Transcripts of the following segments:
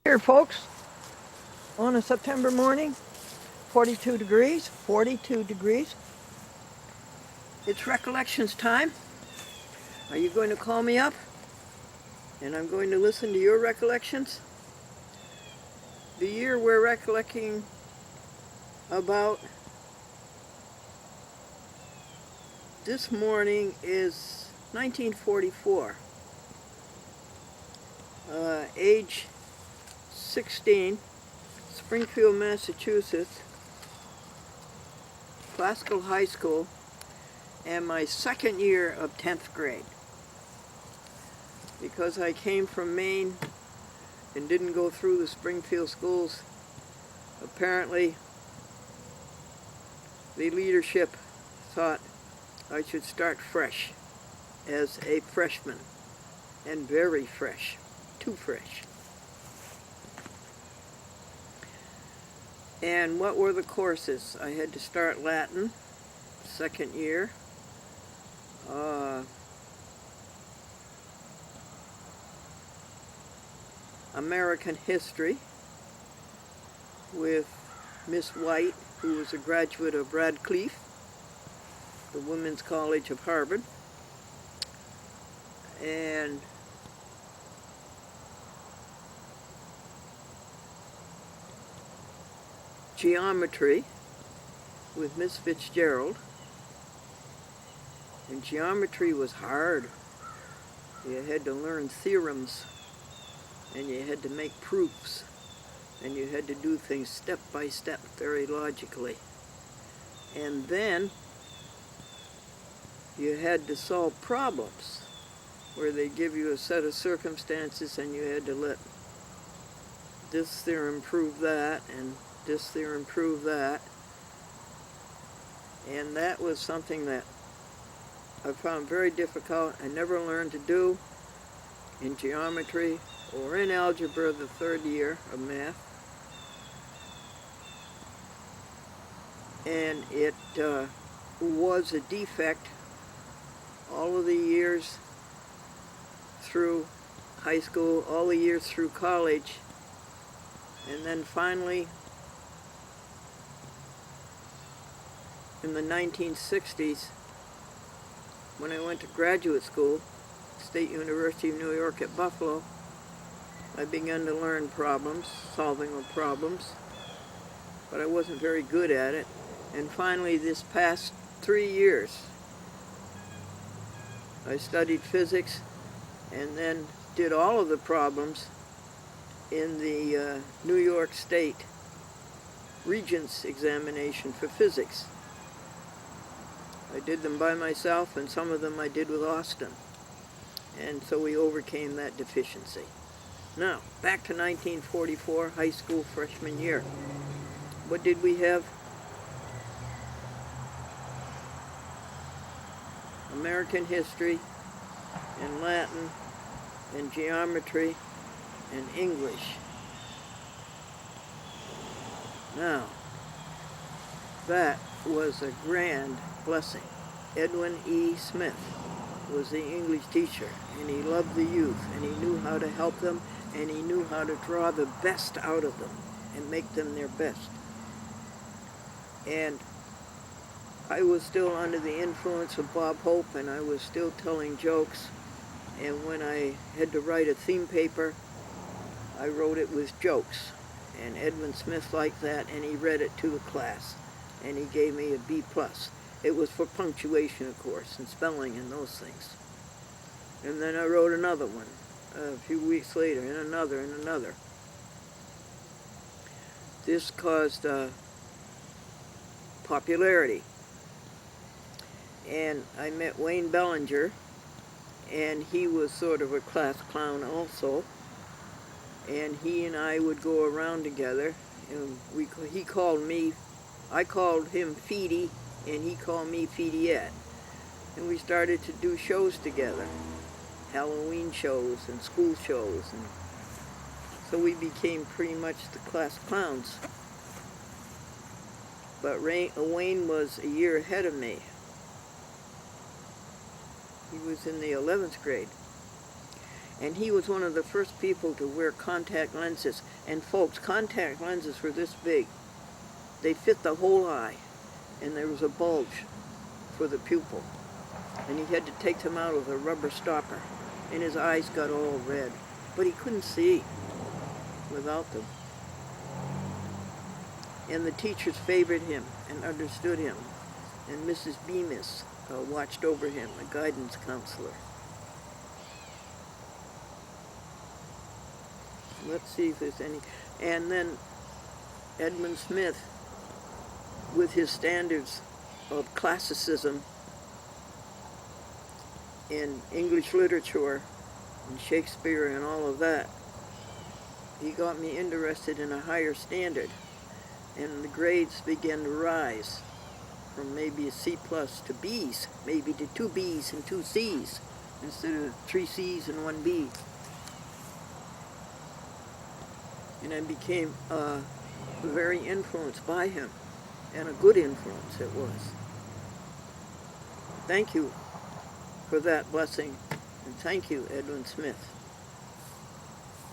Here, folks, on a September morning, 42 degrees. It's Recollections time. Are you going to call me up? And I'm going to listen to your recollections? The year we're recollecting about this morning is 1944. Age 16, Springfield, Massachusetts, Classical High School, and my second year of 10th grade. Because I came from Maine and didn't go through the Springfield schools, apparently the leadership thought I should start fresh as a freshman, and very fresh, too fresh. And what were the courses? I had to start Latin, second year. American history with Miss White, who was a graduate of Radcliffe, the Women's College of Harvard, and geometry with Miss Fitzgerald. And geometry was hard. You had to learn theorems, and you had to make proofs, and you had to do things step by step, very logically. And then you had to solve problems where they give you a set of circumstances and you had to let this theorem prove that and this theorem prove that. And that was something that I found very difficult. I never learned to do in geometry or in algebra the third year of math. And it was a defect all of the years through high school, all the years through college, and then finally in the 1960s when I went to graduate school, State University of New York at Buffalo, I began to learn problems, solving of problems, but I wasn't very good at it. And finally, this past 3 years, I studied physics and then did all of the problems in the New York State Regents examination for physics. I did them by myself, and some of them I did with Austin. And so we overcame that deficiency. Now, back to 1944, high school freshman year. What did we have? American history, and Latin, and geometry, and English. Now, that was a grand blessing. Edwin E. Smith was the English teacher, and he loved the youth, and he knew how to help them, and he knew how to draw the best out of them and make them their best. And I was still under the influence of Bob Hope, and I was still telling jokes, and when I had to write a theme paper, I wrote it with jokes, and Edwin Smith liked that, and he read it to the class, and he gave me a B+. It was for punctuation, of course, and spelling and those things. And then I wrote another one a few weeks later, and another, and another. This caused popularity. And I met Wayne Bellinger, and he was sort of a class clown also. And he and I would go around together, and he called me, I called him Feedy, and he called me Feediette. And we started to do shows together, Halloween shows and school shows. And so we became pretty much the class clowns. But Wayne was a year ahead of me. He was in the 11th grade. And he was one of the first people to wear contact lenses. And folks, contact lenses were this big. They fit the whole eye, and there was a bulge for the pupil. And he had to take them out with a rubber stopper, and his eyes got all red. But he couldn't see without them. And the teachers favored him and understood him. And Mrs. Bemis watched over him, a guidance counselor. Let's see if there's any. And then Edmund Smith, with his standards of classicism in English literature and Shakespeare and all of that, he got me interested in a higher standard. And the grades began to rise from maybe a C plus to B's, maybe to 2 B's and 2 C's instead of 3 C's and 1 B. And I became very influenced by him, and a good influence it was. Thank you for that blessing, and thank you, Edwin Smith.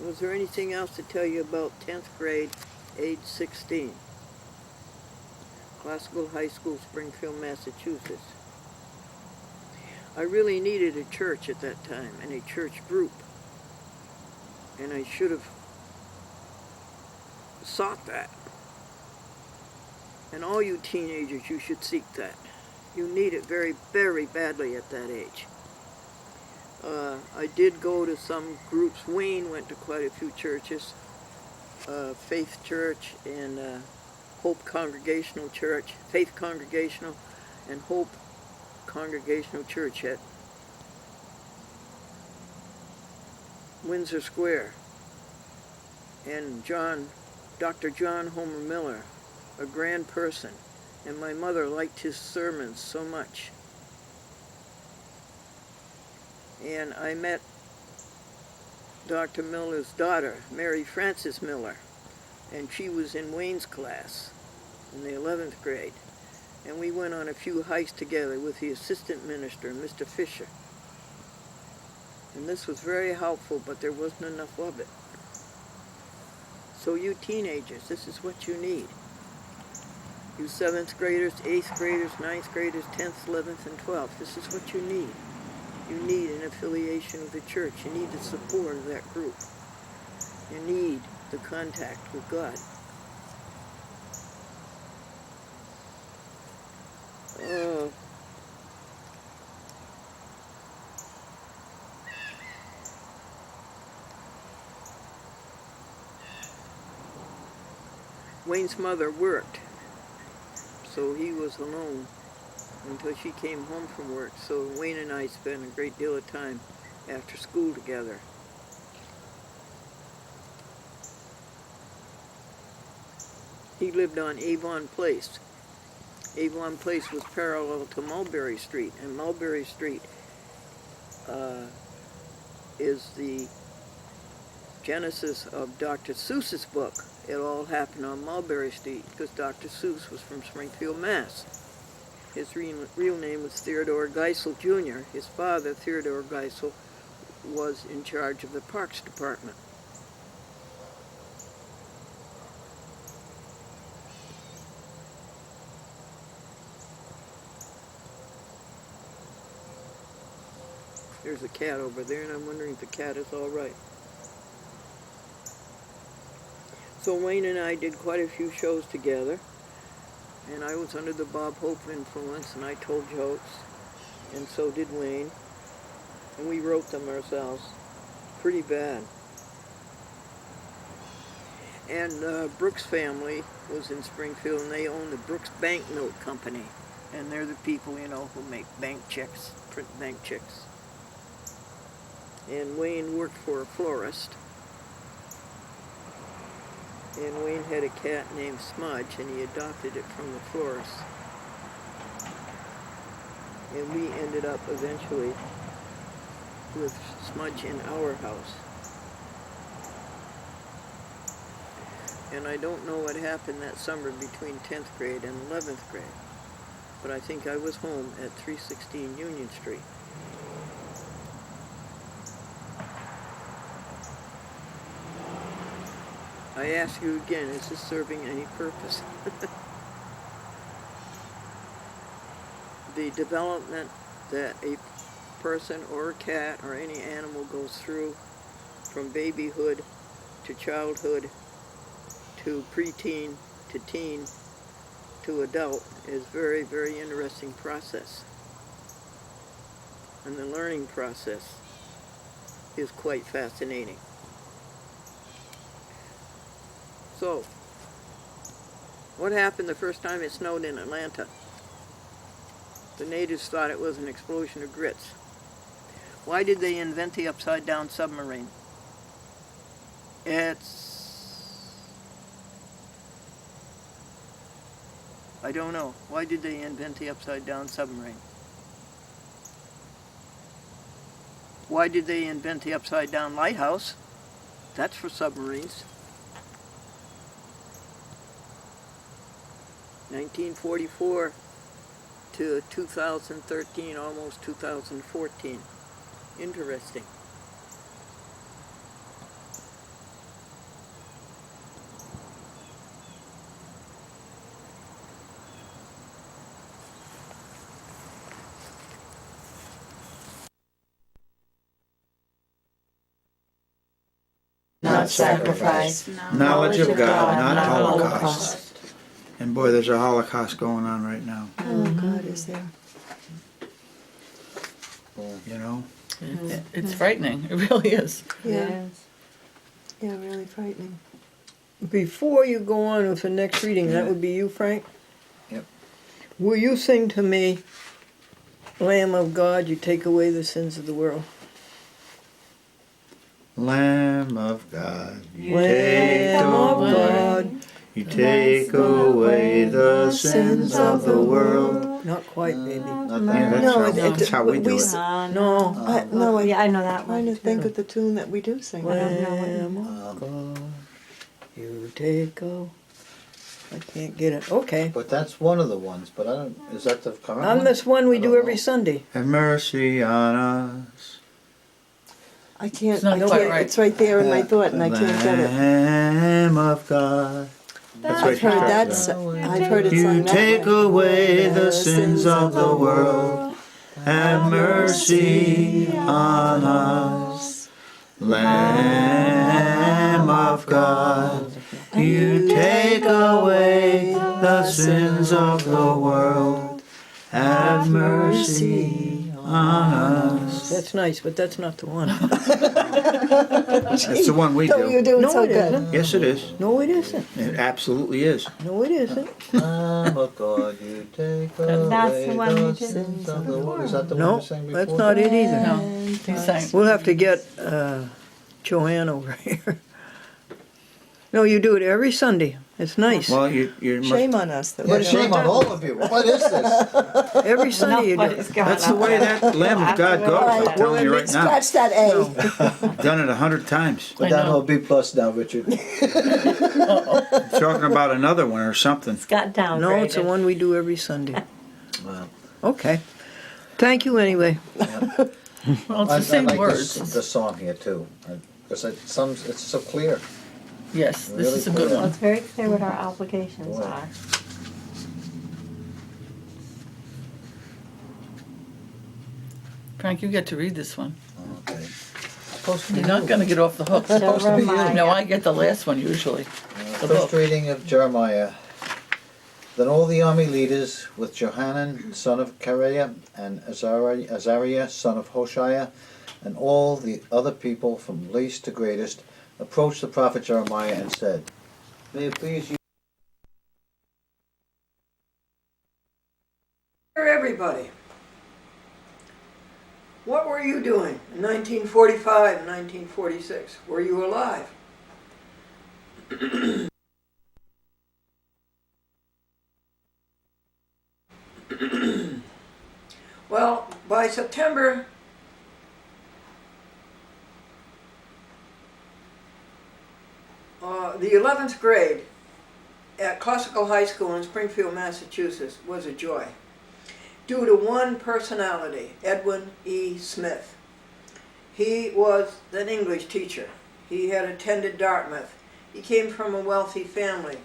Was there anything else to tell you about 10th grade, age 16? Classical High School, Springfield, Massachusetts. I really needed a church at that time, and a church group. And I should have sought that. And all you teenagers, you should seek that. You need it very, very badly at that age. I did go to some groups. Wayne went to quite a few churches. Faith Church and Hope Congregational Church, Faith Congregational, and Hope Congregational Church at Windsor Square. And Dr. John Homer Miller, a grand person, and my mother liked his sermons so much. And I met Dr. Miller's daughter, Mary Frances Miller, and she was in Wayne's class in the 11th grade. And we went on a few hikes together with the assistant minister, Mr. Fisher. And this was very helpful, but there wasn't enough of it. So you teenagers, this is what you need. You 7th graders, 8th graders, 9th graders, 10th, 11th, and 12th, this is what you need. You need an affiliation with the church. You need the support of that group. You need the contact with God. Wayne's mother worked, so he was alone until she came home from work. So Wayne and I spent a great deal of time after school together. He lived on Avon Place. Avon Place was parallel to Mulberry Street, and Mulberry Street is the genesis of Dr. Seuss's book. It all happened on Mulberry Street because Dr. Seuss was from Springfield, Mass. His real name was Theodore Geisel, Jr. His father, Theodore Geisel, was in charge of the Parks Department. There's a cat over there, and I'm wondering if the cat is all right. So Wayne and I did quite a few shows together, and I was under the Bob Hope influence, and I told jokes, and so did Wayne, and we wrote them ourselves pretty bad. And Brooks family was in Springfield, and they owned the Brooks Banknote Company, and they're the people, you know, who make bank checks, print bank checks. And Wayne worked for a florist. And Wayne had a cat named Smudge, and he adopted it from the florist. And we ended up eventually with Smudge in our house. And I don't know what happened that summer between 10th grade and 11th grade, but I think I was home at 316 Union Street. I ask you again, is this serving any purpose? The development that a person or a cat or any animal goes through from babyhood to childhood to preteen to teen to adult is very, very interesting process. And the learning process is quite fascinating. So, what happened the first time it snowed in Atlanta? The natives thought it was an explosion of grits. Why did they invent the upside-down submarine? I don't know. Why did they invent the upside-down submarine? Why did they invent the upside-down lighthouse? That's for submarines. 1944 to 2013, almost 2014. Interesting. Not sacrifice. Knowledge of God, not Holocaust. And boy, there's a Holocaust going on right now. Oh, God, is there? You know? It's frightening. It really is. Yeah. Yeah, really frightening. Before you go on with the next reading, that would be you, Frank? Yep. Will you sing to me, Lamb of God, you take away the sins of the world? Lamb of God, you Lamb take of away, God, you take away the sins of the world. not quite, baby. That's how we do it. No. I know that Trying to think of the tune that we do sing. Lamb of God, you take away. I can't get it. Okay. But that's one of the ones, but I don't, is that the current On one? this one we I do don't every know. Sunday. Have mercy on us. I can't. It's not I quite can't. right. It's right there in my thought, and I can't get it. Lamb of God. That's I've heard that. I've heard it You sung that take way. away the sins of the world. Have mercy on us. Lamb of God. You take away the sins of the world. Have mercy on us. That's nice, but that's not the one. That's the one we Oh, you're do. doing No, so it good. isn't. Yes, it is. No, it isn't. It absolutely is. No, it isn't. Lamb of God, you take away That's the one we did. sins of the world. Is that the one No, we sang before? that's not it either. No, he's saying. We'll have to get Joanne over here. No, you do it every Sunday. It's nice. Well, you must, Shame on us. That Yeah, we shame on all of you. What is this? Every Sunday you do it. that's the way that Lamb of God goes. I'm telling you right now. Scratch that A. I've done it 100 times. Put down a B plus now, Richard. Talking about another one or something. Got downgraded. No, it's the one we do every Sunday. Wow. Okay. Thank you anyway. Well, it's the same like words. this song here too, because it's so clear. Yes, this Really is a good clear. Well, one. it's very clear what our obligations Boy. are. Frank, you get to read this one. Okay. You're not going to get off the hook. Jeremiah. No, I get the last one usually. The First book. reading of Jeremiah. Then all the army leaders, with Johanan son of Kareah, and Azariah son of Hoshaiah, and all the other people from least to greatest, approached the prophet Jeremiah and said, May it please you. Everybody, what were you doing in 1945 and 1946? Were you alive? Well, by September the 11th grade at Classical High School in Springfield, Massachusetts was a joy, due to one personality, Edwin E. Smith. He was an English teacher. He had attended Dartmouth. He came from a wealthy family.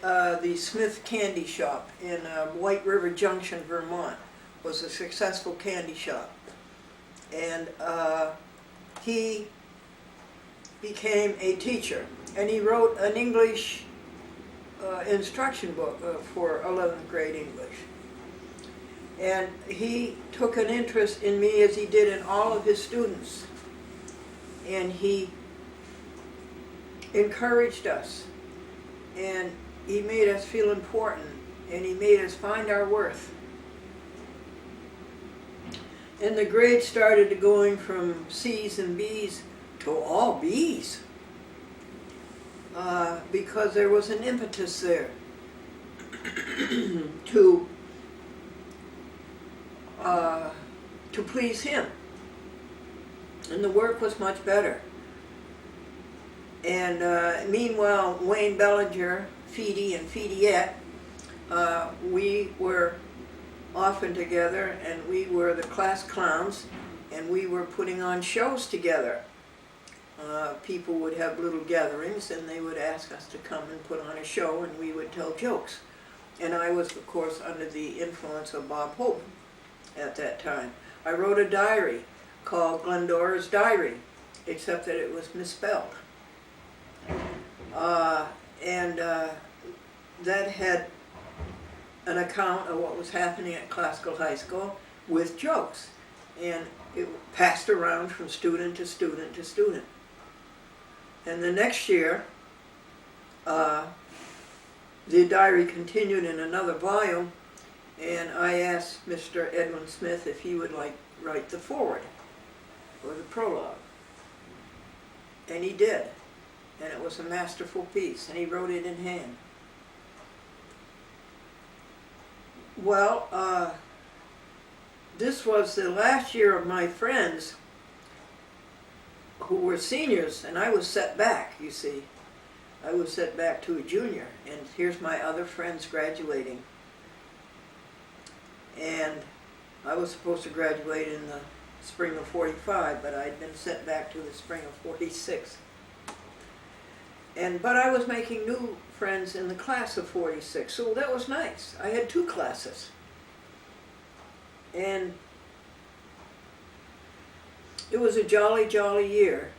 The Smith Candy Shop in White River Junction, Vermont, was a successful candy shop. And he became a teacher. And he wrote an English instruction book for 11th grade English. And he took an interest in me as he did in all of his students. And he encouraged us. And he made us feel important. And he made us find our worth. And the grades started going from C's and B's to all B's. Because there was an impetus there to please him. And the work was much better. And meanwhile, Wayne Bellinger, Feedy and Feediette, we were often together, and we were the class clowns, and we were putting on shows together. People would have little gatherings, and they would ask us to come and put on a show, and we would tell jokes. And I was, of course, under the influence of Bob Hope at that time. I wrote a diary called Glendora's Diary, except that it was misspelled. That had an account of what was happening at Classical High School with jokes. And it passed around from student to student to student. And the next year, the diary continued in another volume, and I asked Mr. Edwin Smith if he would like write the foreword or the prologue. And he did. And it was a masterful piece, and he wrote it in hand. Well, this was the last year of my friends who were seniors, and I was set back, you see. I was set back to a junior, and here's my other friends graduating. And I was supposed to graduate in the spring of '45, but I'd been set back to the spring of '46. But I was making new friends in the class of '46, so that was nice. I had 2 classes. And it was a jolly, jolly year.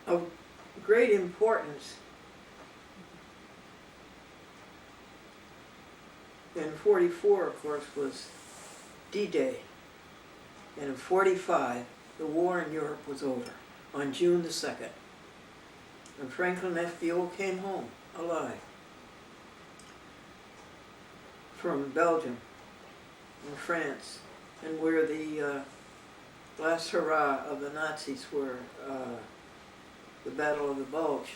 Of great importance. In '44, of course, was D-Day. And in '45, the war in Europe was over, on June the 2nd. And Franklin F. Buell came home, alive, from Belgium and France, and where the last hurrah of the Nazis were, the Battle of the Bulge.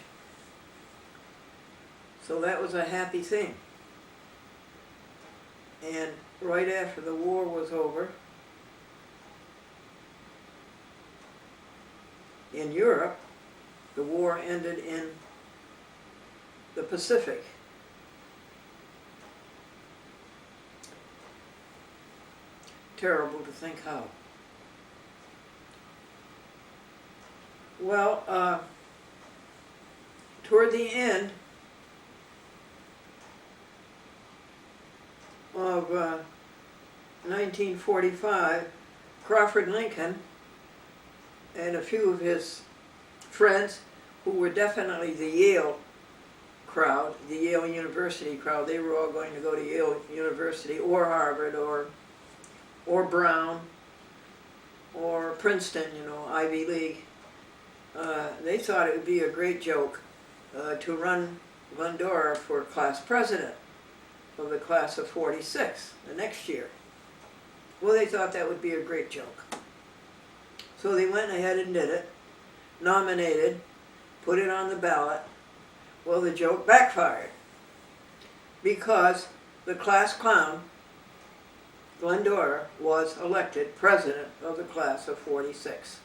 So that was a happy thing. And right after the war was over, in Europe, the war ended in the Pacific. Terrible to think how. Well, toward the end of 1945, Crawford Lincoln and a few of his friends, who were definitely the Yale crowd, the Yale University crowd, they were all going to go to Yale University or Harvard or Brown or Princeton, Ivy League. They thought it would be a great joke to run Glendora for class president of the class of '46 the next year. Well, they thought that would be a great joke. So they went ahead and did it, nominated, put it on the ballot. Well, the joke backfired because the class clown, Glendora, was elected president of the class of '46.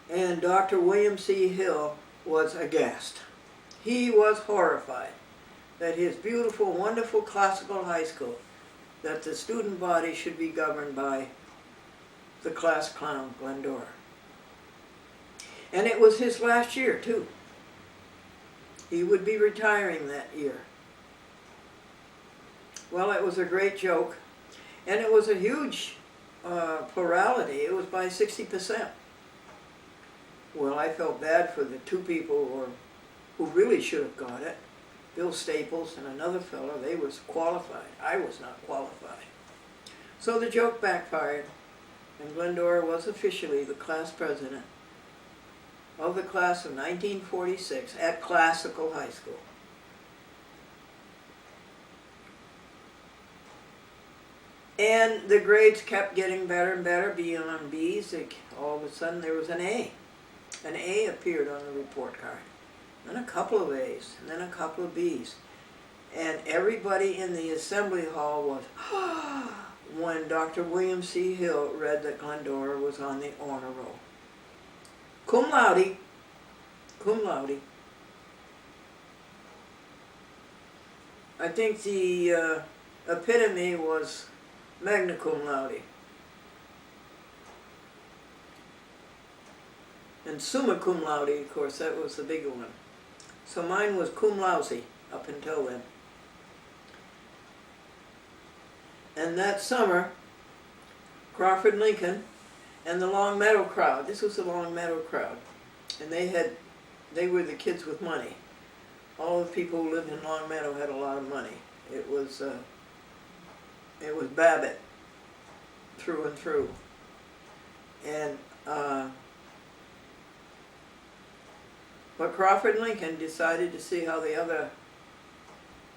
And Dr. William C. Hill was aghast. He was horrified that his beautiful, wonderful classical high school, that the student body should be governed by the class clown, Glendora. And it was his last year, too. He would be retiring that year. Well, it was a great joke, and it was a huge plurality. It was by 60%. Well, I felt bad for the two people who really should have got it. Bill Staples and another fellow, they was qualified. I was not qualified. So the joke backfired, and Glendora was officially the class president of the class of 1946 at Classical High School. And the grades kept getting better and better, beyond B's. All of a sudden there was an A. An A appeared on the report card. Then a couple of A's, and then a couple of B's. And everybody in the assembly hall was, when Dr. William C. Hill read that Glendora was on the honor roll. Cum laude, cum laude. I think the epitome was magna cum laude. And summa cum laude, of course, that was the bigger one. So mine was cum lousy up until then. And that summer, Crawford Lincoln and the Long Meadow crowd, this was the Long Meadow crowd, and they were the kids with money. All the people who lived in Long Meadow had a lot of money. It was Babbitt through and through. And but Crawford Lincoln decided to see how the other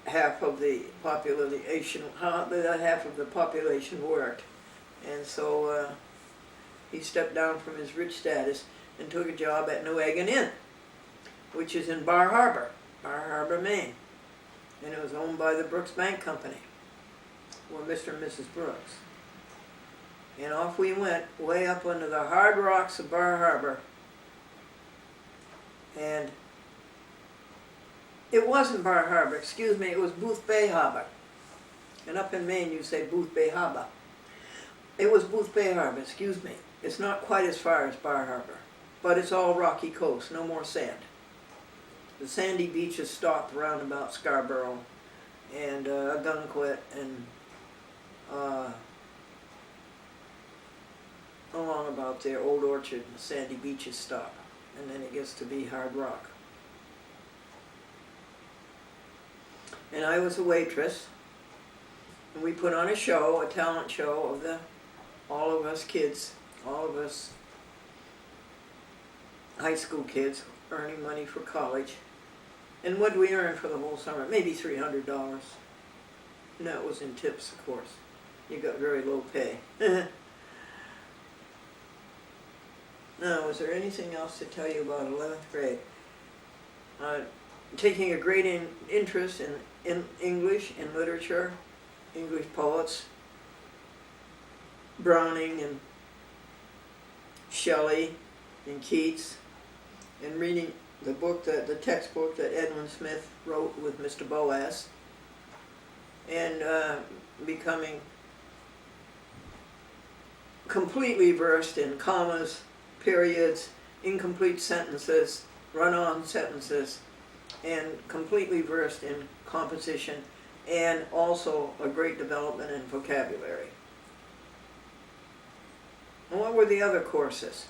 half of the population worked, and so he stepped down from his rich status and took a job at New Egg Inn, which is in Bar Harbor, Maine, and it was owned by the Brooks Bank Company, or Mr. and Mrs. Brooks. And off we went, way up under the hard rocks of Bar Harbor. And it wasn't Bar Harbor, excuse me, it was Booth Bay Harbor. And up in Maine you say Booth Bay Harbor. It was Booth Bay Harbor, excuse me. It's not quite as far as Bar Harbor, but it's all rocky coast, no more sand. The sandy beaches stopped around about Scarborough and Gunquit and along about there, Old Orchard, the sandy beaches stop. And then it gets to be hard rock. And I was a waitress, and we put on a show, a talent show of all of us kids, all of us high school kids earning money for college. And what did we earn for the whole summer? Maybe $300. And that was in tips, of course. You got very low pay. Now, is there anything else to tell you about 11th grade? Taking a great interest in English, in literature, English poets, Browning and Shelley and Keats, and reading the textbook that Edwin Smith wrote with Mr. Boas, and becoming completely versed in commas, periods, incomplete sentences, run-on sentences, and completely versed in composition, and also a great development in vocabulary. And what were the other courses?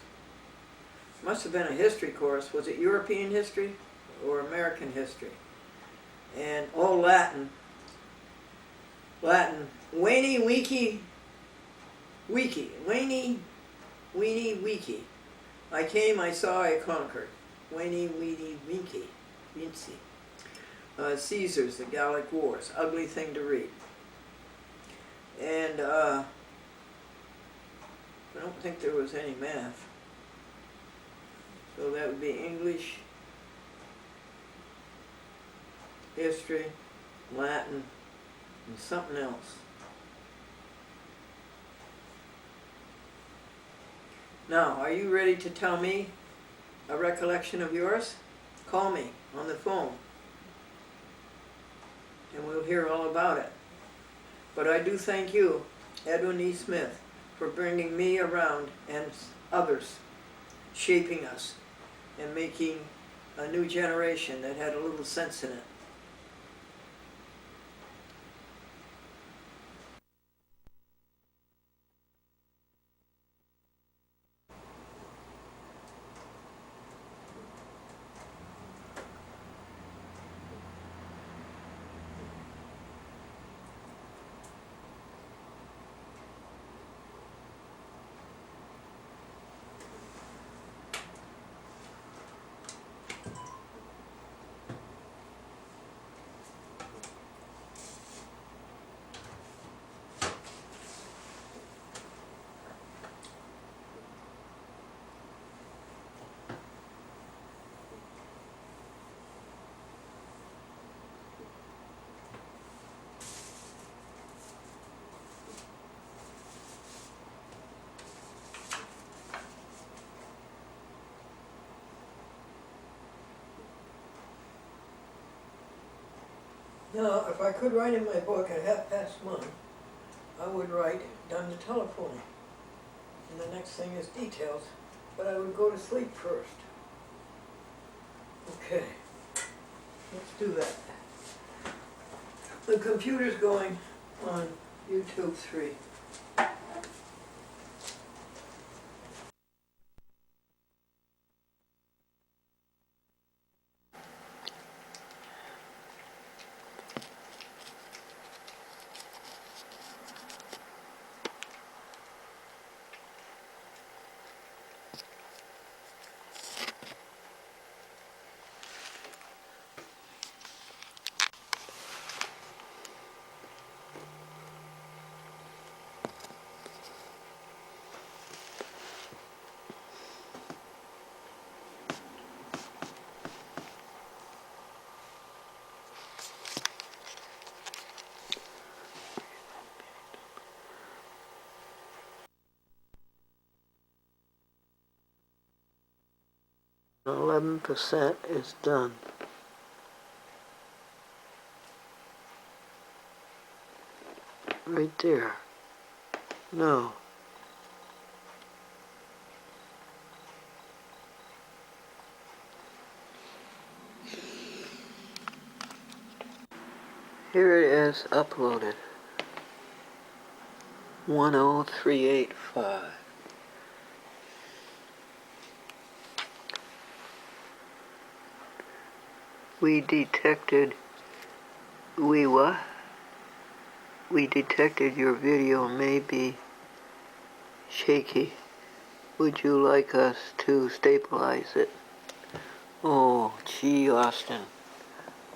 Must have been a history course. Was it European history or American history? And Latin. Latin. Weeny, weeky, weeky. Weeny, weeny, weeky. I came, I saw, I conquered. Weeny, weeny, weeky. Vinci. Caesar's, the Gallic Wars. Ugly thing to read. And I don't think there was any math. So that would be English, history, Latin, and something else. Now, are you ready to tell me a recollection of yours, call me on the phone and we'll hear all about it. But I do thank you, Edwin E. Smith, for bringing me around and others, shaping us and making a new generation that had a little sense in it. Now, if I could write in my book at 1:30, I would write done the telephoning. And the next thing is details, but I would go to sleep first. Okay, let's do that. The computer's going on YouTube 3. And 11% is done. Right there. No. Here it is uploaded. 10385. We detected your video may be shaky. Would you like us to stabilize it? Oh, gee, Austin.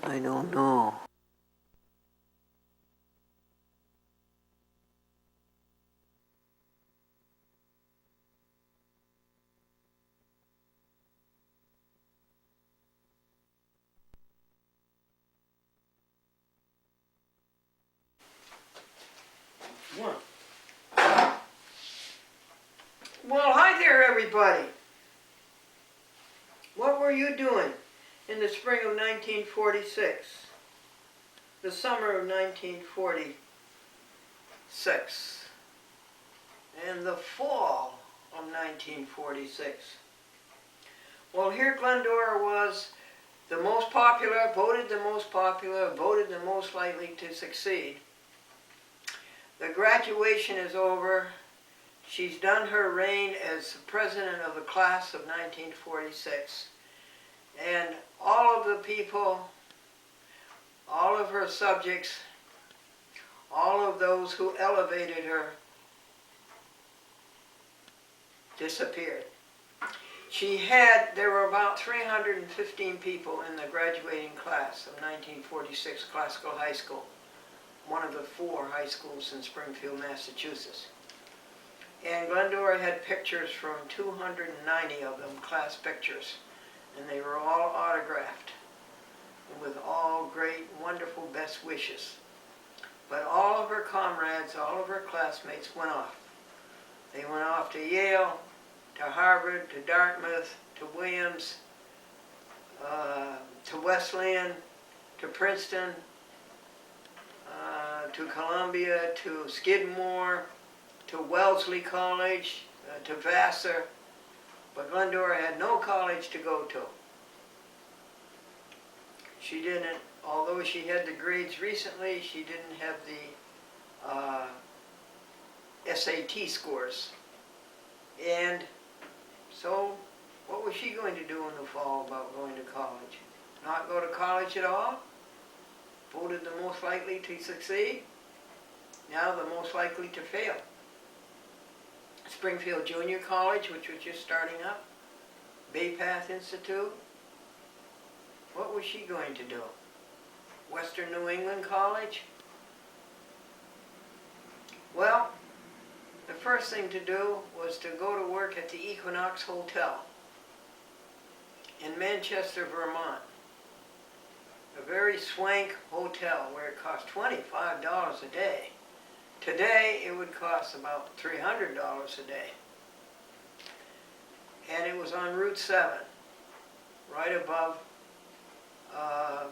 I don't know. Well, hi there, everybody. What were you doing in the spring of 1946? The summer of 1946? And the fall of 1946? Well, here Glendora was the most popular, voted the most likely to succeed. The graduation is over. She's done her reign as president of the class of 1946. And all of the people, all of her subjects, all of those who elevated her disappeared. There were about 315 people in the graduating class of 1946 Classical High School, one of the 4 high schools in Springfield, Massachusetts. And Glendora had pictures from 290 of them, class pictures, and they were all autographed with all great, wonderful best wishes. But all of her comrades, all of her classmates went off. They went off to Yale, to Harvard, to Dartmouth, to Williams, to Wesleyan, to Princeton, to Columbia, to Skidmore, to Wellesley College, to Vassar, but Glendora had no college to go to. She didn't, although she had the grades recently, she didn't have the SAT scores. And so, what was she going to do in the fall about going to college? Not go to college at all? Voted the most likely to succeed? Now the most likely to fail. Springfield Junior College, which was just starting up. Bay Path Institute. What was she going to do? Western New England College? Well, the first thing to do was to go to work at the Equinox Hotel in Manchester, Vermont. A very swank hotel where it cost $25 a day. Today it would cost about $300 a day. And it was on Route 7, right above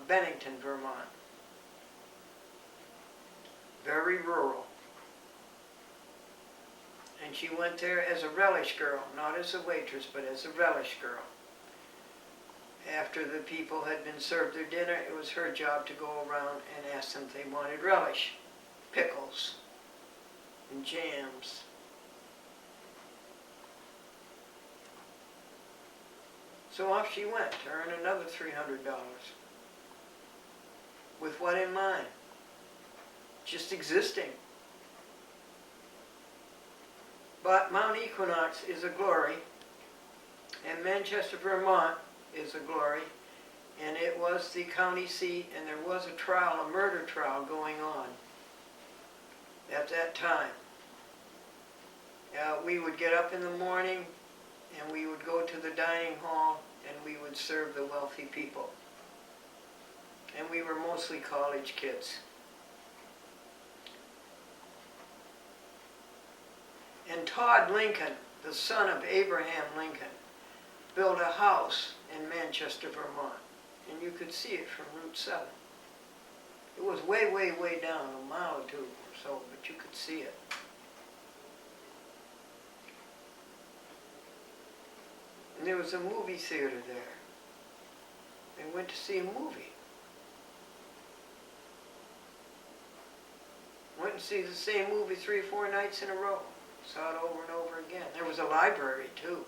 Bennington, Vermont. Very rural. And she went there as a relish girl, not as a waitress, but as a relish girl. After the people had been served their dinner, it was her job to go around and ask them if they wanted relish, pickles, and jams. So off she went to earn another $300. With what in mind? Just existing. But Mount Equinox is a glory, and Manchester, Vermont is a glory, and it was the county seat, and there was a trial, a murder trial going on at that time. We would get up in the morning, and we would go to the dining hall, and we would serve the wealthy people. And we were mostly college kids. And Todd Lincoln, the son of Abraham Lincoln, built a house in Manchester, Vermont. And you could see it from Route 7. It was way, way, way down, a mile or two or so, but you could see it. And there was a movie theater there. They went to see a movie. Went and see the same movie 3 or 4 nights in a row. Saw it over and over again. There was a library too.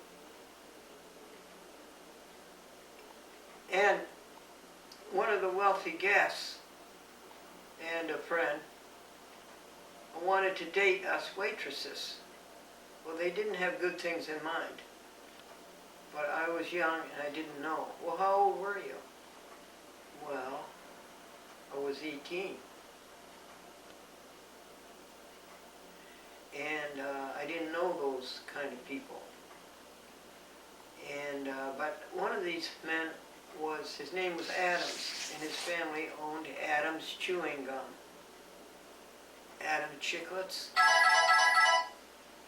And one of the wealthy guests and a friend wanted to date us waitresses. Well, they didn't have good things in mind. But I was young and I didn't know. Well, how old were you? Well, I was 18. And I didn't know those kind of people. And but one of these men was, his name was Adams, and his family owned Adams Chewing Gum. Adam Chiclets.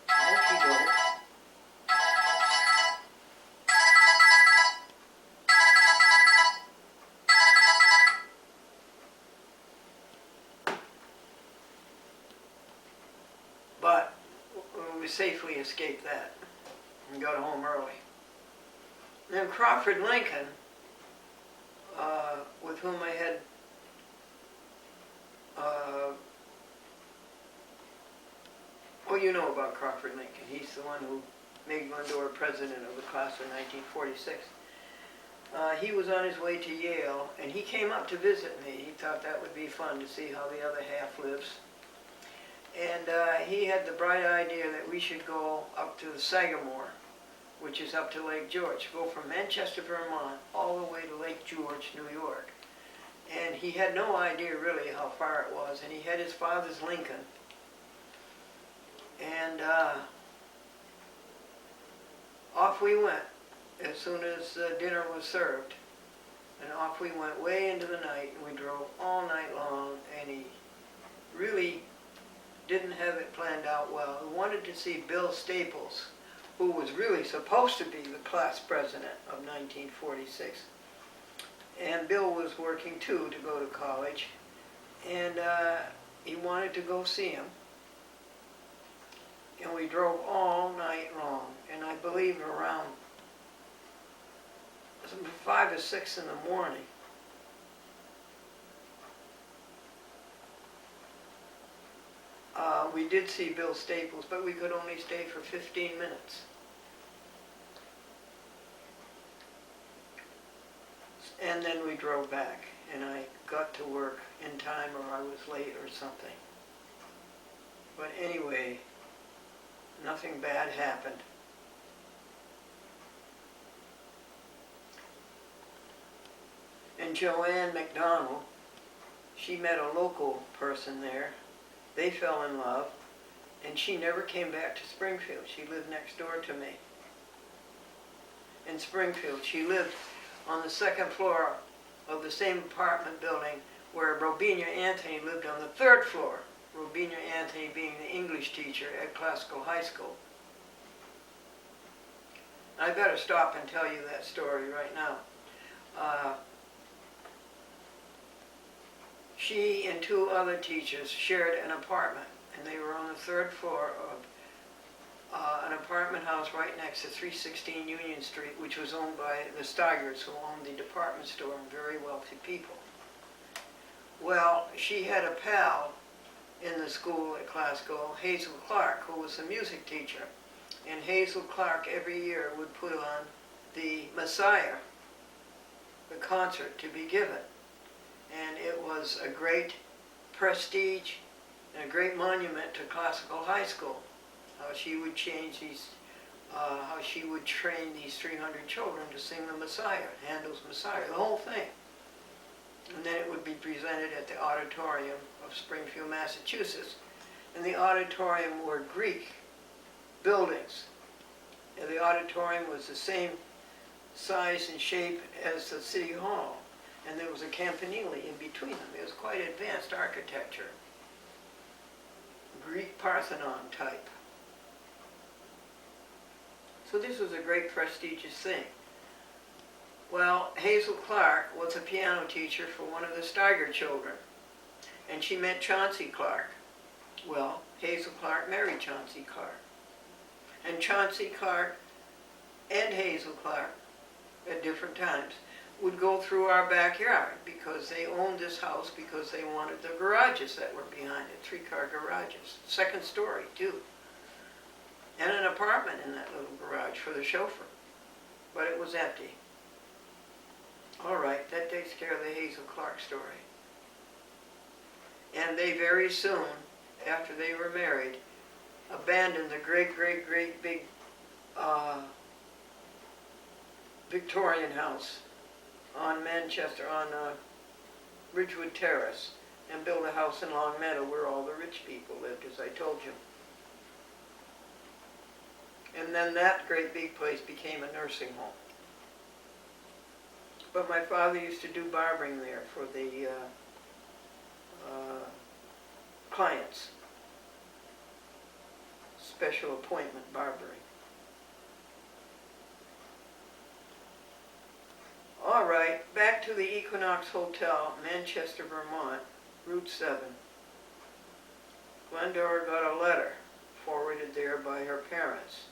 Okey-doke. But we safely escaped that and got home early. Then Crawford Lincoln, with whom I had well, you know about Crawford Lincoln. He's the one who made Glendora president of the class of 1946. He was on his way to Yale, and he came up to visit me. He thought that would be fun to see how the other half lives. And he had the bright idea that we should go up to the Sagamore, which is up to Lake George. Go from Manchester, Vermont, all the way to Lake George, New York. And he had no idea really how far it was, and he had his father's Lincoln. And off we went as soon as dinner was served. And off we went way into the night, and we drove all night long, and he really didn't have it planned out well. He wanted to see Bill Staples, who was really supposed to be the class president of 1946. And Bill was working too to go to college, and he wanted to go see him. And we drove all night long, and I believe around 5 or 6 in the morning, we did see Bill Staples, but we could only stay for 15 minutes. And then we drove back, and I got to work in time, or I was late or something. But anyway, nothing bad happened. And Joanne McDonald, she met a local person there. They fell in love, and she never came back to Springfield. She lived next door to me in Springfield. She lived on the second floor of the same apartment building where Robina Anthony lived on the 3rd floor. Robina Anthony being the English teacher at Classical High School. I better stop and tell you that story right now. She and 2 other teachers shared an apartment, and they were on the 3rd floor of an apartment house right next to 316 Union Street, which was owned by the Steigerts, who owned the department store and very wealthy people. Well, she had a pal in the school at Classical, Hazel Clark, who was a music teacher. And Hazel Clark every year would put on the Messiah, the concert to be given. And it was a great prestige and a great monument to Classical High School. How she would change these, how she would train these 300 children to sing the Messiah, Handel's Messiah, the whole thing. And then it would be presented at the auditorium of Springfield, Massachusetts. And the auditorium were Greek buildings. And the auditorium was the same size and shape as the City Hall. And there was a campanile in between them. It was quite advanced architecture. Greek Parthenon type. So this was a great prestigious thing. Well, Hazel Clark was a piano teacher for one of the Steiger children. And she met Chauncey Clark. Well, Hazel Clark married Chauncey Clark. And Chauncey Clark and Hazel Clark, at different times, would go through our backyard because they owned this house because they wanted the garages that were behind it, 3-car garages, 2nd story too. And an apartment in that little garage for the chauffeur, but it was empty. All right, that takes care of the Hazel Clark story. And they very soon, after they were married, abandoned the great big Victorian house on Manchester, on Ridgewood Terrace, and built a house in Long Meadow where all the rich people lived, as I told you. And then that great big place became a nursing home. But my father used to do barbering there for the clients. Special appointment barbering. All right, back to the Equinox Hotel, Manchester, Vermont, Route 7. Glendora got a letter forwarded there by her parents.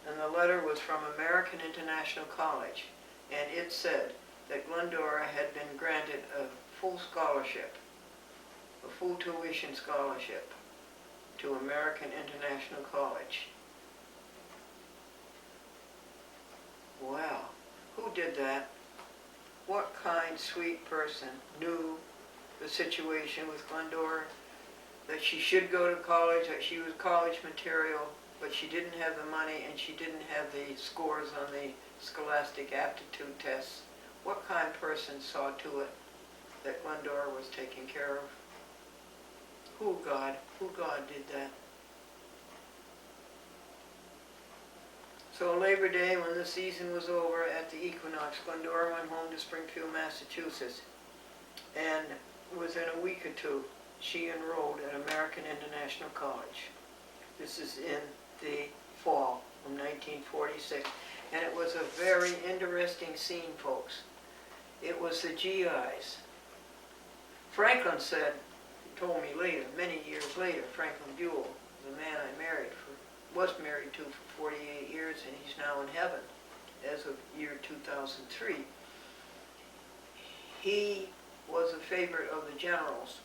And the letter was from American International College. And it said that Glendora had been granted a full scholarship, a full tuition scholarship to American International College. Wow, who did that? What kind, sweet person knew the situation with Glendora, that she should go to college, that she was college material, but she didn't have the money and she didn't have the scores on the scholastic aptitude tests? What kind of person saw to it that Glendora was taken care of? Who God did that? So Labor Day, when the season was over at the Equinox, Glendora went home to Springfield, Massachusetts. And within a week or two, she enrolled at American International College. This is in the fall from 1946. And it was a very interesting scene, folks. It was the GIs. Franklin said, he told me later, many years later, Franklin Buell, the man I was married to for 48 years, and he's now in heaven as of year 2003. He was a favorite of the generals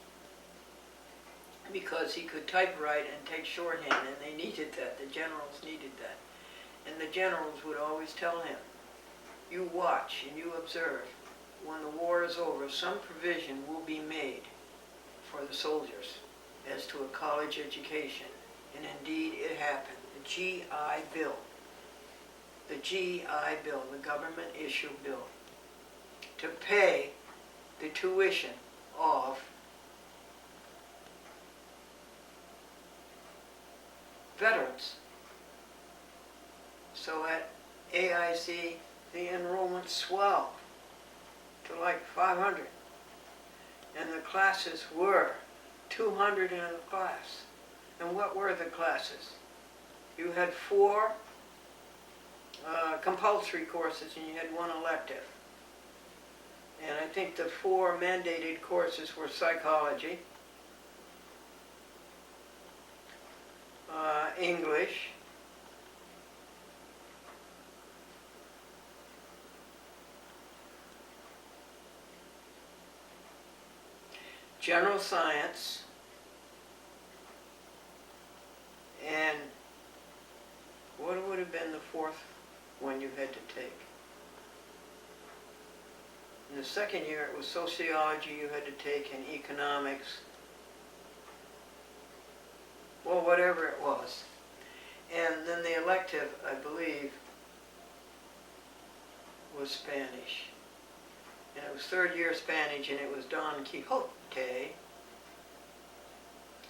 because he could typewrite and take shorthand, and they needed that. The generals needed that. And the generals would always tell him, you watch and you observe. When the war is over, some provision will be made for the soldiers as to a college education. And indeed it happened. The GI Bill. The GI Bill, the government issue bill, to pay the tuition of veterans. So at AIC, the enrollment swelled to like 500. And the classes were 200 in a class. And what were the classes? You had 4 compulsory courses and you had 1 elective. And I think the 4 mandated courses were psychology, English, general science, and what would have been the 4th one you had to take? In the second year it was sociology you had to take, and economics, well, whatever it was. And then the elective, I believe, was Spanish. And it was 3rd year Spanish, and it was Don Quixote,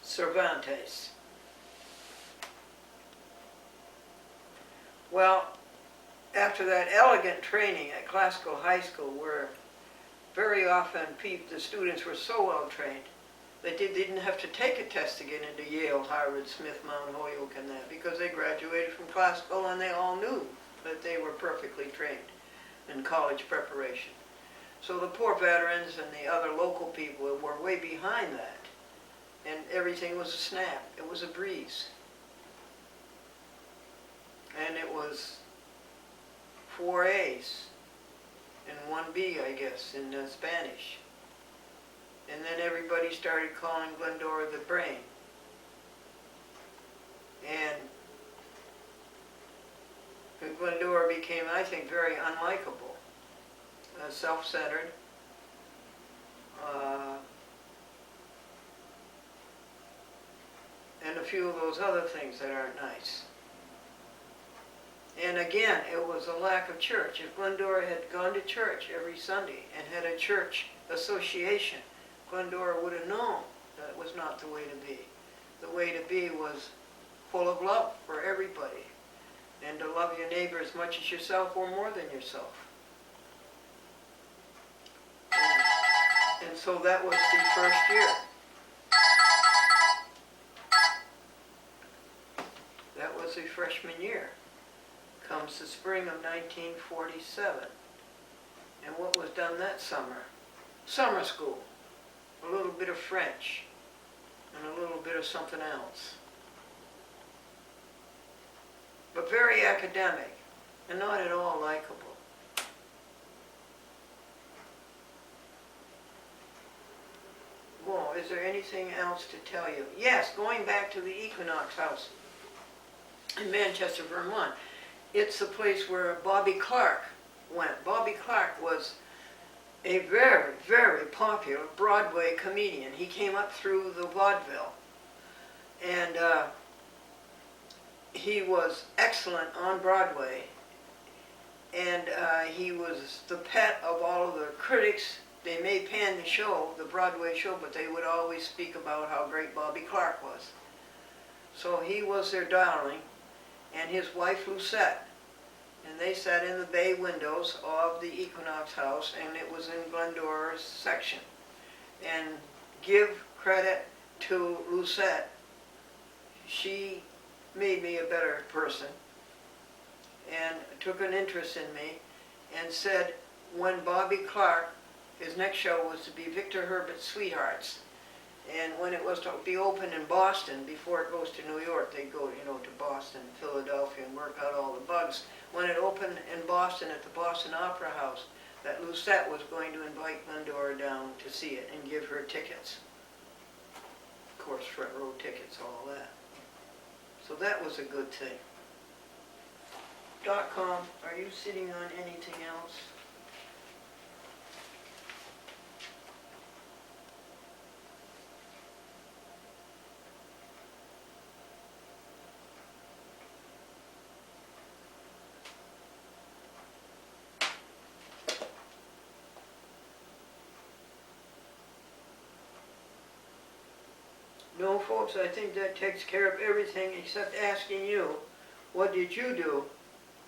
Cervantes. Well, after that elegant training at Classical High School, where very often the students were so well trained, they didn't have to take a test to get into Yale, Harvard, Smith, Mount Holyoke, and that, because they graduated from classical and they all knew that they were perfectly trained in college preparation. So the poor veterans and the other local people were way behind that. And everything was a snap. It was a breeze. And it was 4 A's and 1 B, I guess, in Spanish. And then everybody started calling Glendora the brain. And Glendora became, I think, very unlikable, self-centered, and a few of those other things that aren't nice. And again, it was a lack of church. If Glendora had gone to church every Sunday and had a church association, Glendora would have known that was not the way to be. The way to be was full of love for everybody, and to love your neighbor as much as yourself or more than yourself. And so that was the first year. That was the freshman year. Comes the spring of 1947. And what was done that summer? Summer school. A little bit of French and a little bit of something else. But very academic and not at all likable. Well, is there anything else to tell you? Yes, going back to the Equinox House in Manchester, Vermont. It's the place where Bobby Clark went. Bobby Clark was a very, very popular Broadway comedian. He came up through the vaudeville. And he was excellent on Broadway. And he was the pet of all of the critics. They may pan the show, the Broadway show, but they would always speak about how great Bobby Clark was. So he was their darling, and his wife Lucette. And they sat in the bay windows of the Equinox House, and it was in Glendora's section. And give credit to Lucette. She made me a better person. and took an interest in me and said when Bobby Clark, his next show was to be Victor Herbert's Sweethearts. And when it was to be opened in Boston, before it goes to New York, they go, to Boston, Philadelphia, and work out all the bugs. When it opened in Boston at the Boston Opera House, that Lucette was going to invite Glendora down to see it and give her tickets. Of course, front row tickets, all that. So that was a good thing. .com, are you sitting on anything else? No, folks, I think that takes care of everything except asking you, what did you do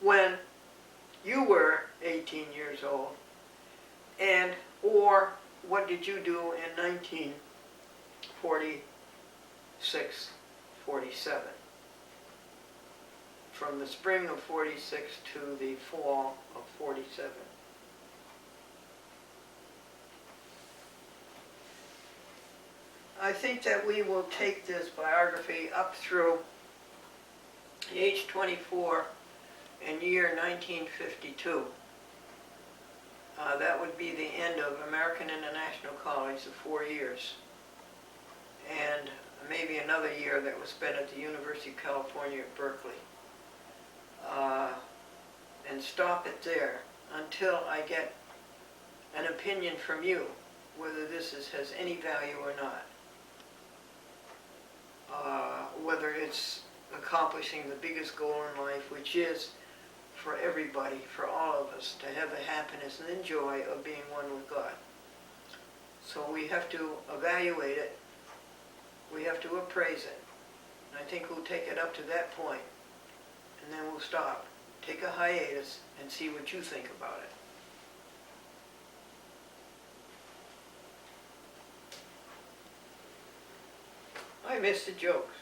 when you were 18 years old? And, or what did you do in 1946, 47? From the spring of 46 to the fall of 47. I think that we will take this biography up through age 24 in year 1952. That would be the end of American International College, the 4 years. And maybe another year that was spent at the University of California at Berkeley. And stop it there until I get an opinion from you, whether this has any value or not. Whether it's accomplishing the biggest goal in life, which is for everybody, for all of us, to have the happiness and the joy of being one with God. So we have to evaluate it, we have to appraise it, and I think we'll take it up to that point, and then we'll stop, take a hiatus, and see what you think about it. I miss the jokes.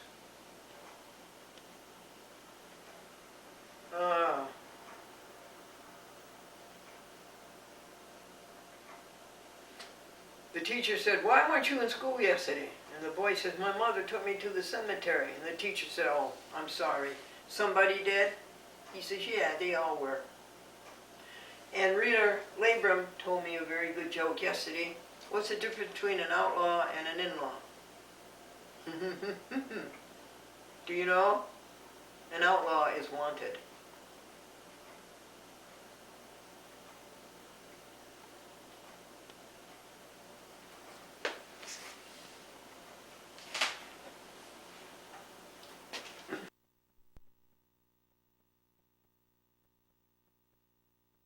The teacher said, "Why weren't you in school yesterday?" And the boy says, "My mother took me to the cemetery." And the teacher said, "Oh, I'm sorry. Somebody dead?" He says, "Yeah, they all were." And Rita Labrum told me a very good joke yesterday. What's the difference between an outlaw and an in-law? Do you know? An outlaw is wanted.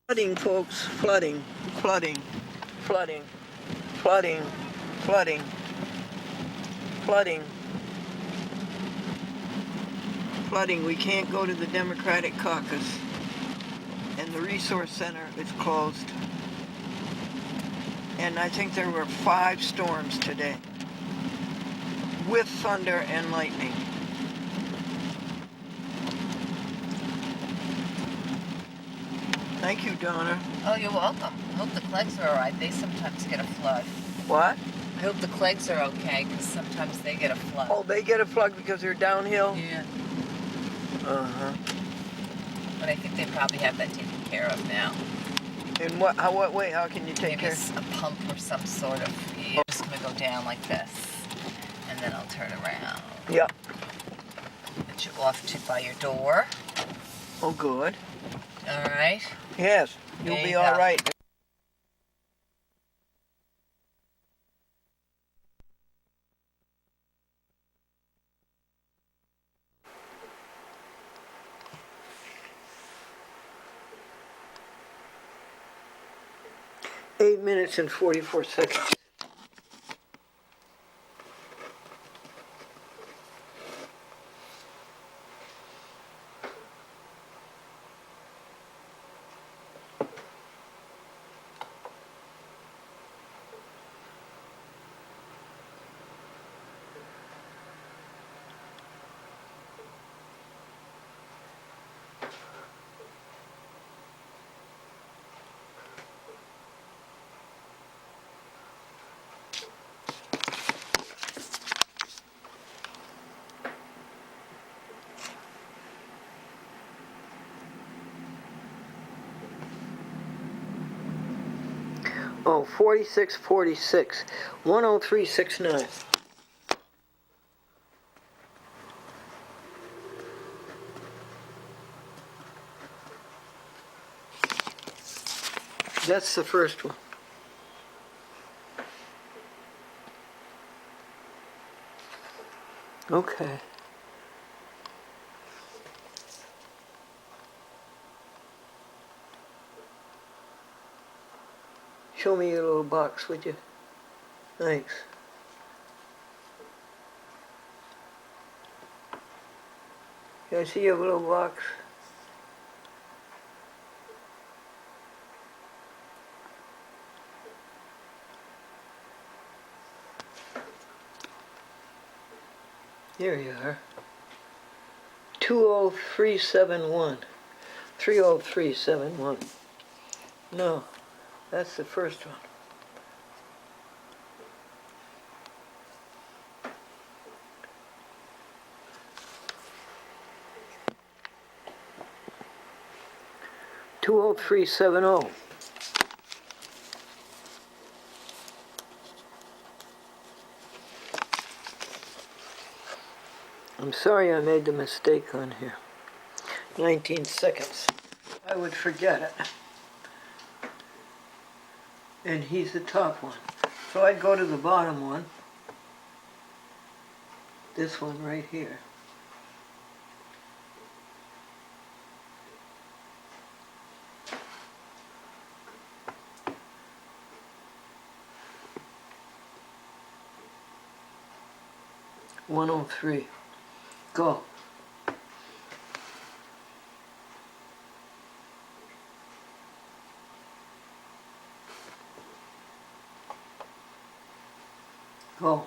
Flooding, folks, flooding, flooding, flooding, flooding, flooding, flooding, flooding. We can't go to the Democratic caucus, and the Resource Center is closed. And I think there were 5 storms today, with thunder and lightning. Thank you, Donna. Oh, you're welcome. I hope the Cleggs are all right. They sometimes get a flood. What? I hope the Cleggs are okay, because sometimes they get a flood. Oh, they get a flood because they're downhill? Yeah. Uh-huh. But I think they probably have that taken care of now. In what way? How can you take Maybe care? a pump or some sort of... You're just going to go down like this, and then I'll turn around. Yep. Put you off by your door. Oh, good. All right. Yes, you'll There be you all go. right. Eight minutes and 44 seconds. Oh, 4646, 10369. That's the first one. Okay. Show me your little box, would you? Thanks. Can I see your little box? Here you are. 20371. 30371. No, that's the first one. Two 20370. I'm sorry I made the mistake on here. 19 seconds. I would forget it. And he's the top one. So I'd go to the bottom one. This one right here. $103. Go. Go.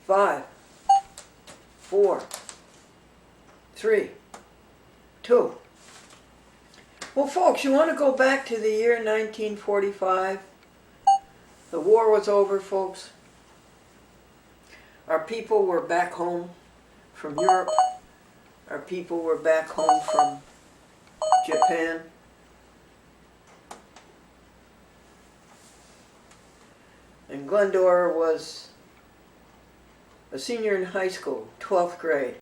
Five, four, three, two. Well, folks, you want to go back to the year 1945? The war was over, folks. Our people were back home from Europe. Our people were back home from Japan. And Glendora was a senior in high school, 12th grade.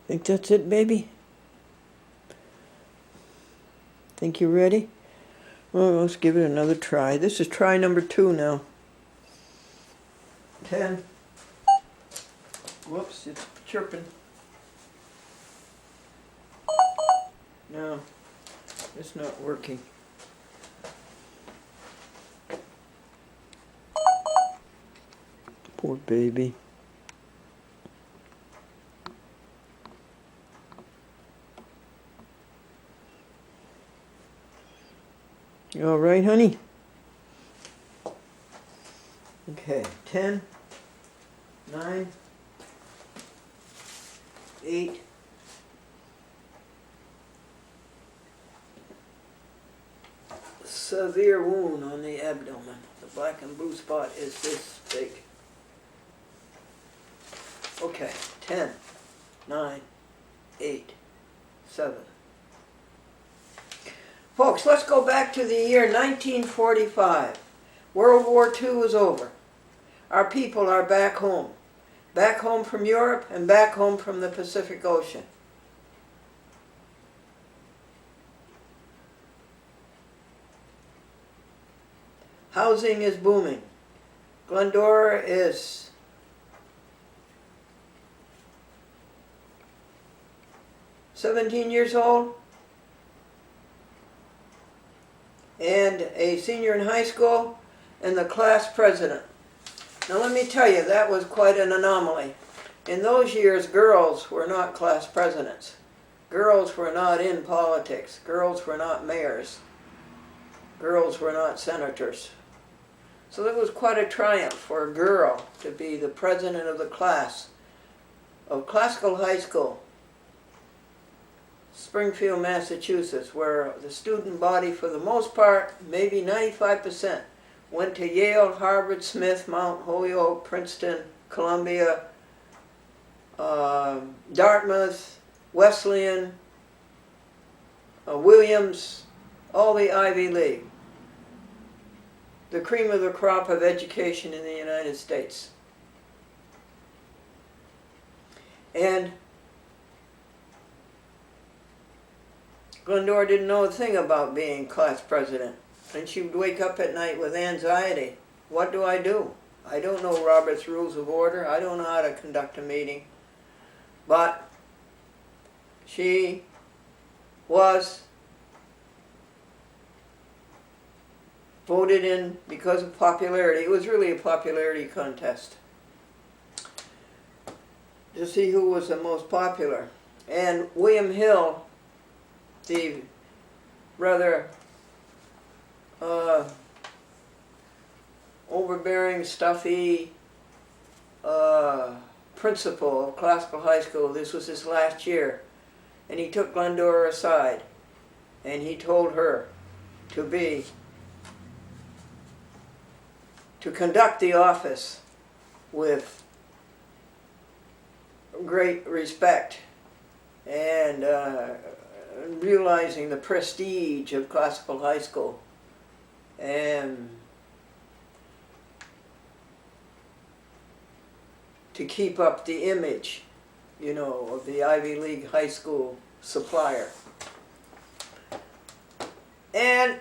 Think that's it, baby? Think you're ready? Well, let's give it another try. This is try number 2 now. 10. Whoops, it's chirping. No, it's not working. Poor baby. You all right, honey? Okay, 10, 9, 8, severe wound on the abdomen. The black and blue spot is this big. Okay, 10, 9, 8, 7. Folks, let's go back to the year 1945. World War II is over. Our people are back home. Back home from Europe and back home from the Pacific Ocean. Housing is booming. Glendora is (17 years old) and a senior in high school and the class president. Now let me tell you, that was quite an anomaly. In those years, girls were not class presidents. Girls were not in politics. Girls were not mayors. Girls were not senators. So it was quite a triumph for a girl to be the president of the class of Classical High School, Springfield, Massachusetts, where the student body, for the most part, maybe 95%, went to Yale, Harvard, Smith, Mount Holyoke, Princeton, Columbia, Dartmouth, Wesleyan, Williams, all the Ivy League. The cream of the crop of education in the United States. And Glendora didn't know a thing about being class president. And she would wake up at night with anxiety. What do? I don't know Robert's Rules of Order. I don't know how to conduct a meeting. But she was voted in because of popularity. It was really a popularity contest to see who was the most popular. And William Hill, the rather overbearing, stuffy principal of Classical High School, this was his last year, and he took Glendora aside and he told her to conduct the office with great respect and realizing the prestige of Classical High School and to keep up the image, of the Ivy League high school supplier. And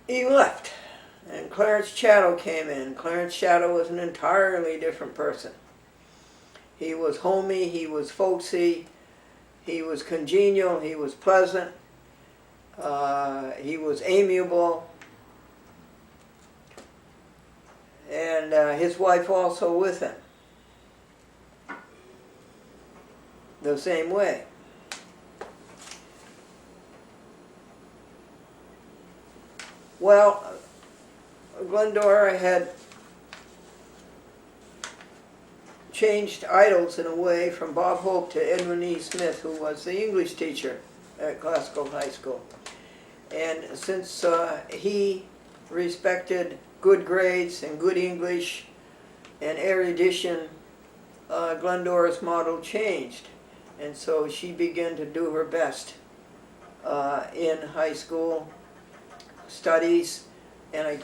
he left. And Clarence Chatto came in. Clarence Chatto was an entirely different person. He was homey, he was folksy, he was congenial, he was pleasant, he was amiable, and his wife also with him, the same way. Well, Glendora had changed idols in a way from Bob Hope to Edwin E. Smith, who was the English teacher at Classical High School. And since he respected good grades and good English and erudition, Glendora's model changed. And so she began to do her best in high school studies. And I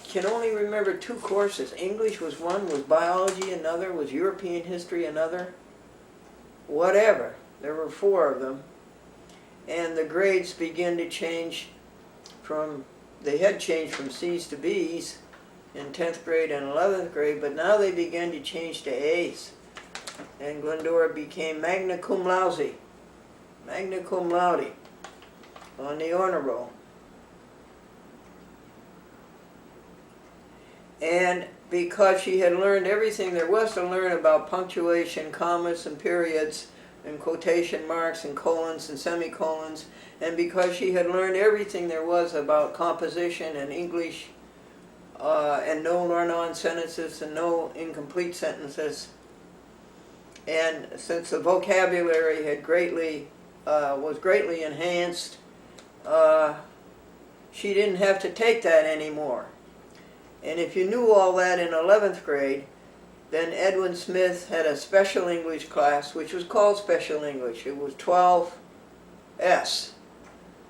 can only remember 2 courses. English was one, was biology another, was European history another. Whatever. There were 4 of them. And the grades began to change they had changed from C's to B's in 10th grade and 11th grade, but now they began to change to A's. And Glendora became magna cum laude on the honor roll. And because she had learned everything there was to learn about punctuation, commas and periods, and quotation marks and colons and semicolons, and because she had learned everything there was about composition and English, and no run-on sentences and no incomplete sentences, and since the vocabulary had was greatly enhanced, she didn't have to take that anymore. And if you knew all that in 11th grade, then Edwin Smith had a special English class, which was called special English. It was 12S.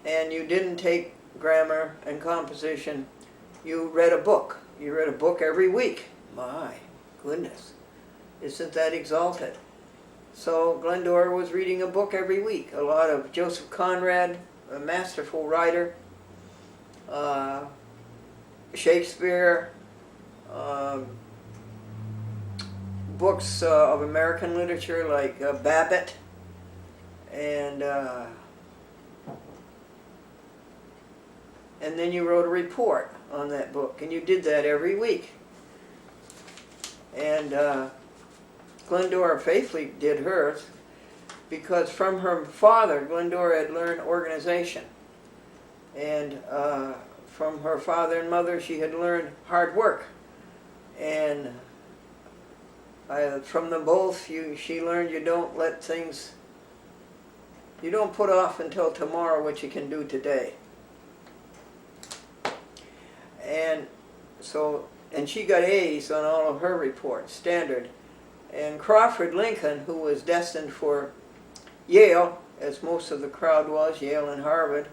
And you didn't take grammar and composition. You read a book. You read a book every week. My goodness. Isn't that exalted? So Glendora was reading a book every week. A lot of Joseph Conrad, a masterful writer, Shakespeare, books of American literature like Babbitt, and then you wrote a report on that book, and you did that every week. And Glendora faithfully did hers, because from her father, Glendora had learned organization. And from her father and mother, she had learned hard work. And from them both, she learned you don't let things, you don't put off until tomorrow what you can do today. And so, and she got A's on all of her reports, standard. And Crawford Lincoln, who was destined for Yale, as most of the crowd was, Yale and Harvard,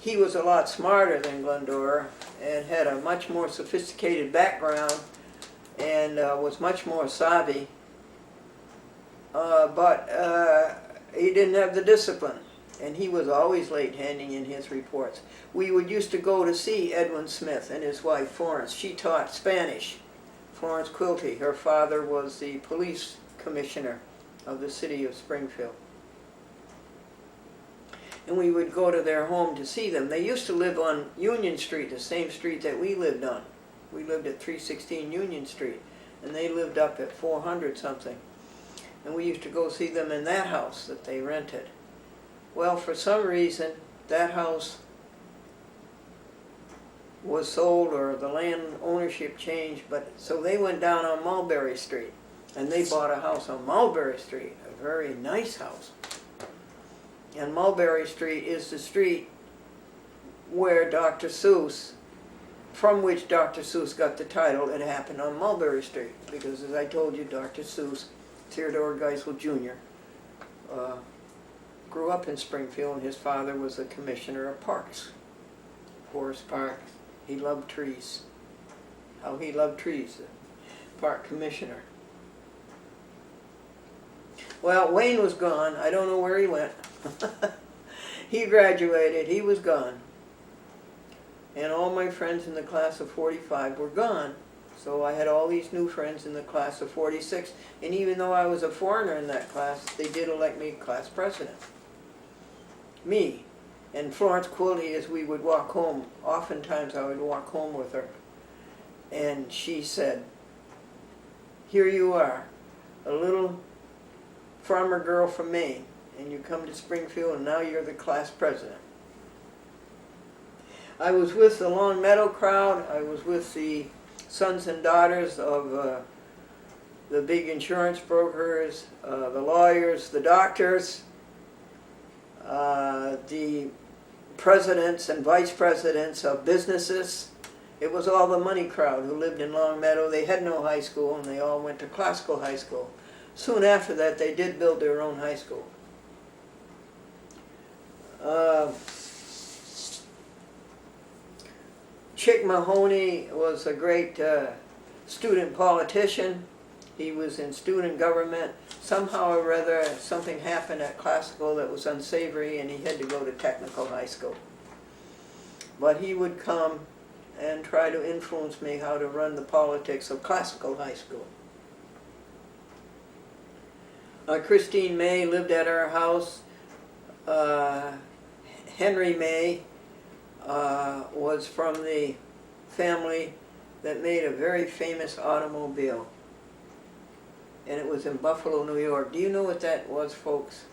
he was a lot smarter than Glendora and had a much more sophisticated background and was much more savvy. But he didn't have the discipline, and he was always late handing in his reports. We used to go to see Edwin Smith and his wife Florence. She taught Spanish. Florence Quilty, her father was the police commissioner of the city of Springfield. And we would go to their home to see them. They used to live on Union Street, the same street that we lived on. We lived at 316 Union Street, and they lived up at 400 something. And we used to go see them in that house that they rented. Well, for some reason, that house was sold, or the land ownership changed, but so they went down on Mulberry Street, and they bought a house on Mulberry Street, a very nice house. And Mulberry Street is the street where Dr. Seuss, from which Dr. Seuss got the title, It Happened on Mulberry Street, because as I told you, Dr. Seuss, Theodore Geisel Jr., grew up in Springfield, and his father was a commissioner of parks, Forest Park. He loved trees. How he loved trees, the park commissioner. Well, Wayne was gone. I don't know where he went. He graduated. He was gone. And all my friends in the class of 45 were gone. So I had all these new friends in the class of 46. And even though I was a foreigner in that class, they did elect me class president. Me. And Florence Quilty, as we would walk home, oftentimes I would walk home with her, and she said, "Here you are, a little farmer girl from Maine, and you come to Springfield, and now you're the class president." I was with the Long Meadow crowd. I was with the sons and daughters of the big insurance brokers, the lawyers, the doctors, the presidents and vice presidents of businesses. It was all the money crowd who lived in Long Meadow. They had no high school, and they all went to classical high school. Soon after that, they did build their own high school. Chick Mahoney was a great student politician. He was in student government. Somehow or other, something happened at classical that was unsavory, and he had to go to technical high school. But he would come and try to influence me how to run the politics of classical high school. Christine May lived at our house. Henry May was from the family that made a very famous automobile. And it was in Buffalo, New York. Do you know what that was, folks?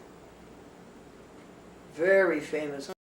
Very famous